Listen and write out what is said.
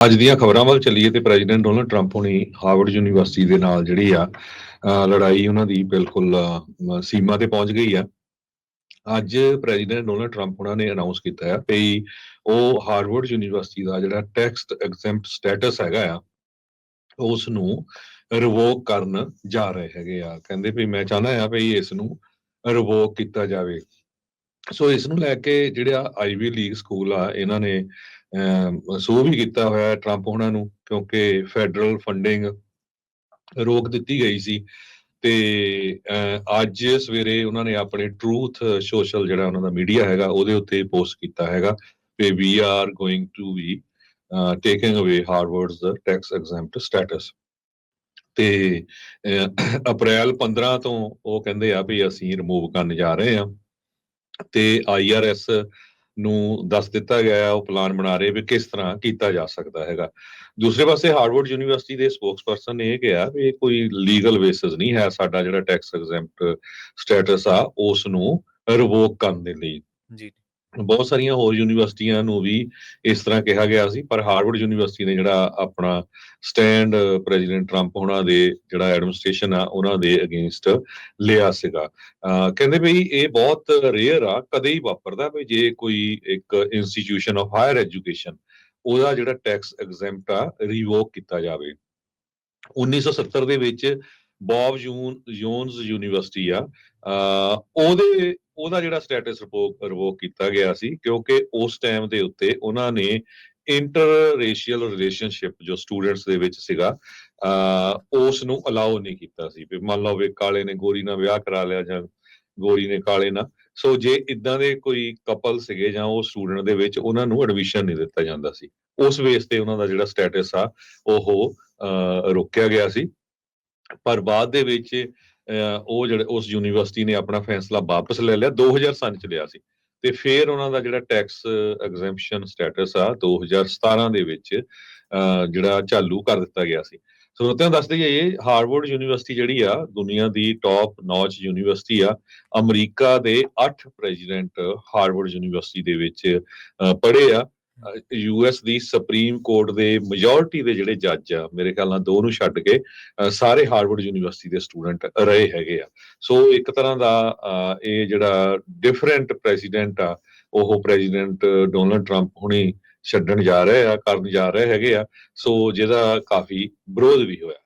ਅੱਜ ਦੀਆਂ ਖਬਰਾਂ ਵੱਲ ਚੱਲੀਏ ਤੇ ਪ੍ਰੈਜ਼ੀਡੈਂਟ ਡੋਨਲਡ ਟਰੰਪ ਹੁਣੀ ਹਾਰਵਰਡ ਯੂਨੀਵਰਸਿਟੀ ਦੇ ਨਾਲ ਜਿਹੜੀ ਆ ਲੜਾਈ ਉਹਨਾਂ ਦੀ ਬਿਲਕੁਲ ਸੀਮਾ ਤੇ ਪਹੁੰਚ ਗਈ ਆ। ਅੱਜ ਪ੍ਰੈਜ਼ੀਡੈਂਟ ਡੋਨਲਡ ਟਰੰਪ ਉਹਨਾਂ ਨੇ ਅਨਾਉਂਸ ਕੀਤਾ ਆ ਕਿ ਉਹ ਹਾਰਵਰਡ ਯੂਨੀਵਰਸਿਟੀ ਦਾ ਜਿਹੜਾ ਟੈਕਸਟ ਐਗਜ਼ੈਂਪਟ ਸਟੇਟਸ ਹੈਗਾ ਆ ਉਸ ਨੂੰ ਰਿਵੋਕ ਕਰਨ ਜਾ ਰਹੇ ਹੈਗੇ ਆ। ਕਹਿੰਦੇ ਵੀ ਮੈਂ ਚਾਹੁੰਦਾ ਆ ਵੀ ਇਸ ਨੂੰ ਰਿਵੋਕ ਕੀਤਾ ਜਾਵੇ। ਸੋ ਇਸ ਨੂੰ ਲੈ ਕੇ ਜਿਹੜਾ ਆਈਵੀ ਲੀਗ ਸਕੂਲ ਆ ਇਹਨਾਂ ਨੇ ਸੂਹ ਵੀ ਕੀਤਾ ਹੋਇਆ ਟਰੰਪ ਉਹਨਾਂ ਨੂੰ, ਕਿਉਂਕਿ ਫੈਡਰਲ ਫੰਡਿੰਗ ਰੋਕ ਦਿੱਤੀ ਗਈ ਸੀ। ਤੇ ਅੱਜ ਸਵੇਰੇ ਉਹਨਾਂ ਨੇ ਆਪਣੇ ਟਰੂਥ ਸੋਸ਼ਲ ਜਿਹੜਾ ਉਹਨਾਂ ਦਾ ਮੀਡੀਆ ਹੈਗਾ ਉਹਦੇ ਉੱਤੇ ਪੋਸਟ ਕੀਤਾ ਹੈਗਾ ਕਿ we are going to be taking away Harvard's tax exempt status. ਤੇ ਅਪ੍ਰੈਲ 15 ਤੋਂ ਉਹ ਕਹਿੰਦੇ ਆ ਵੀ ਅਸੀਂ ਰਿਮੂਵ ਕਰਨ ਜਾ ਰਹੇ ਹਾਂ ਤੇ ਆਈਆਰਐਸ ਨੂੰ ਦੱਸ ਦਿੱਤਾ ਗਿਆ ਹੈ, ਉਹ ਪਲਾਨ ਬਣਾ ਰਹੇ ਵੀ ਕਿਸ ਤਰ੍ਹਾਂ ਕੀਤਾ ਜਾ ਸਕਦਾ ਹੈਗਾ। ਦੂਸਰੇ ਪਾਸੇ ਹਾਰਵਰਡ ਯੂਨੀਵਰਸਿਟੀ ਦੇ ਸਪੋਕਸਪਰਸਨ ਨੇ ਇਹ ਕਿਹਾ ਵੀ ਇਹ ਕੋਈ ਲੀਗਲ ਬੇਸਿਸ ਨਹੀਂ ਹੈ ਸਾਡਾ ਜਿਹੜਾ ਟੈਕਸ ਐਗਜ਼ੈਂਪਟ ਸਟੇਟਸ ਆ ਉਸ ਨੂੰ ਰਿਵੋਕ ਕਰਨ ਦੇ ਲਈ। ਜੀ ਬਹੁਤ ਸਾਰੀਆਂ ਹੋਰ ਯੂਨੀਵਰਸਿਟੀਆਂ ਨੂੰ ਵੀ ਇਸ ਤਰ੍ਹਾਂ ਕਿਹਾ ਗਿਆ ਸੀ, ਪਰ ਹਾਰਵਰਡ ਯੂਨੀਵਰਸਿਟੀ ਨੇ ਜਿਹੜਾ ਆਪਣਾ ਸਟੈਂਡ ਪ੍ਰੈਜ਼ੀਡੈਂਟ ਟਰੰਪ ਉਹਨਾਂ ਦੇ ਜਿਹੜਾ ਐਡਮਿਨਿਸਟ੍ਰੇਸ਼ਨ ਆ ਉਹਨਾਂ ਦੇ ਅਗੇਂਸਟ ਲਿਆ ਸੀਗਾ। ਕਹਿੰਦੇ ਵੀ ਇਹ ਬਹੁਤ ਰੇਅਰ ਆ, ਕਦੇ ਹੀ ਵਾਪਰਦਾ ਵੀ ਜੇ ਕੋਈ ਇੱਕ ਇੰਸਟੀਟਿਊਸ਼ਨ ਆਫ ਹਾਇਰ ਐਜੂਕੇਸ਼ਨ ਉਹਦਾ ਜਿਹੜਾ ਟੈਕਸ ਐਗਜ਼ੈਂਪਟ ਆ ਰਿਵੋਕ ਕੀਤਾ ਜਾਵੇ। 1970 ਦੇ ਵਿੱਚ ਬੌਬ ਜੋਨਸ ਯੂਨੀਵਰਸਿਟੀ ਆ ਉਹਦਾ ਜਿਹੜਾ ਸਟੇਟਸ ਰਿਵੋਕ ਕੀਤਾ ਗਿਆ ਸੀ, ਕਿਉਂਕਿ ਉਸ ਟਾਈਮ ਦੇ ਉੱਤੇ ਉਹਨਾਂ ਨੇ ਇੰਟਰ ਰੇਸ਼ੀਅਲ ਰਿਲੇਸ਼ਨਸ਼ਿਪ ਜੋ ਸਟੂਡੈਂਟਸ ਦੇ ਵਿੱਚ ਸੀਗਾ ਉਸ ਨੂੰ ਅਲਾਉ ਨਹੀਂ ਕੀਤਾ ਸੀ। ਵੀ ਮੰਨ ਲਓ ਵੀ ਕਾਲੇ ਨੇ ਗੋਰੀ ਨਾਲ ਵਿਆਹ ਕਰਾ ਲਿਆ ਜਾਂ ਗੋਰੀ ਨੇ ਕਾਲੇ ਨਾਲ, ਸੋ ਜੇ ਇਦਾਂ ਦੇ ਕੋਈ ਕਪਲ ਸੀਗੇ ਜਾਂ ਉਹ ਸਟੂਡੈਂਟ ਦੇ ਵਿੱਚ ਉਹਨਾਂ ਨੂੰ ਐਡਮਿਸ਼ਨ ਨਹੀਂ ਦਿੱਤਾ ਜਾਂਦਾ ਸੀ। ਉਸ ਬੇਸ ਤੇ ਉਹਨਾਂ ਦਾ ਜਿਹੜਾ ਸਟੇਟਸ ਆ ਉਹ ਰੋਕਿਆ ਗਿਆ ਸੀ। ਪਰ ਬਾਅਦ ਦੇ ਵਿੱਚ ਉਹ ਜਿਹੜੇ ਉਸ ਯੂਨੀਵਰਸਿਟੀ ਨੇ ਆਪਣਾ ਫੈਸਲਾ ਵਾਪਸ ਲੈ ਲਿਆ, 2000 ਸਨ ਚ ਲਿਆ ਸੀ ਤੇ ਫਿਰ ਉਹਨਾਂ ਦਾ ਜਿਹੜਾ ਟੈਕਸ ਐਗਜ਼ੈਂਪਸ਼ਨ ਸਟੇਟਸ ਆ 2017 ਦੇ ਵਿੱਚ ਜਿਹੜਾ ਚਾਲੂ ਕਰ ਦਿੱਤਾ ਗਿਆ ਸੀ। ਸਰੋਤਿਆਂ ਨੂੰ ਦੱਸ ਦਈਏ ਹਾਰਵਰਡ ਯੂਨੀਵਰਸਿਟੀ ਜਿਹੜੀ ਆ ਦੁਨੀਆ ਦੀ ਟੌਪ ਨੌਚ ਯੂਨੀਵਰਸਿਟੀ ਆ। ਅਮਰੀਕਾ ਦੇ 8 ਪ੍ਰੈਜ਼ੀਡੈਂਟ ਹਾਰਵਰਡ ਯੂਨੀਵਰਸਿਟੀ ਦੇ ਵਿੱਚ ਪੜ੍ਹੇ ਆ। ਯੂਐਸ ਦੀ ਸੁਪਰੀਮ ਕੋਰਟ ਦੇ ਮੈਜੋਰਿਟੀ ਦੇ ਜਿਹੜੇ ਜੱਜ ਆ, ਮੇਰੇ ਖਿਆਲ ਨਾਲ 2 ਨੂੰ ਛੱਡ ਕੇ ਸਾਰੇ ਹਾਰਵਰਡ ਯੂਨੀਵਰਸਿਟੀ ਦੇ ਸਟੂਡੈਂਟ ਰਹੇ ਹੈਗੇ ਆ। ਸੋ ਇੱਕ ਤਰ੍ਹਾਂ ਦਾ ਇਹ ਜਿਹੜਾ ਡਿਫਰੈਂਟ ਪ੍ਰੈਜ਼ੀਡੈਂਟ ਆ ਉਹ ਪ੍ਰੈਜ਼ੀਡੈਂਟ ਡੋਨਲਡ ਟਰੰਪ ਹੁਣੀ ਛੱਡਣ ਜਾ ਰਹੇ ਆ, ਕਰਨ ਜਾ ਰਹੇ ਹੈਗੇ ਆ। ਸੋ ਜਿਹਦਾ ਕਾਫੀ ਵਿਰੋਧ ਵੀ ਹੋਇਆ।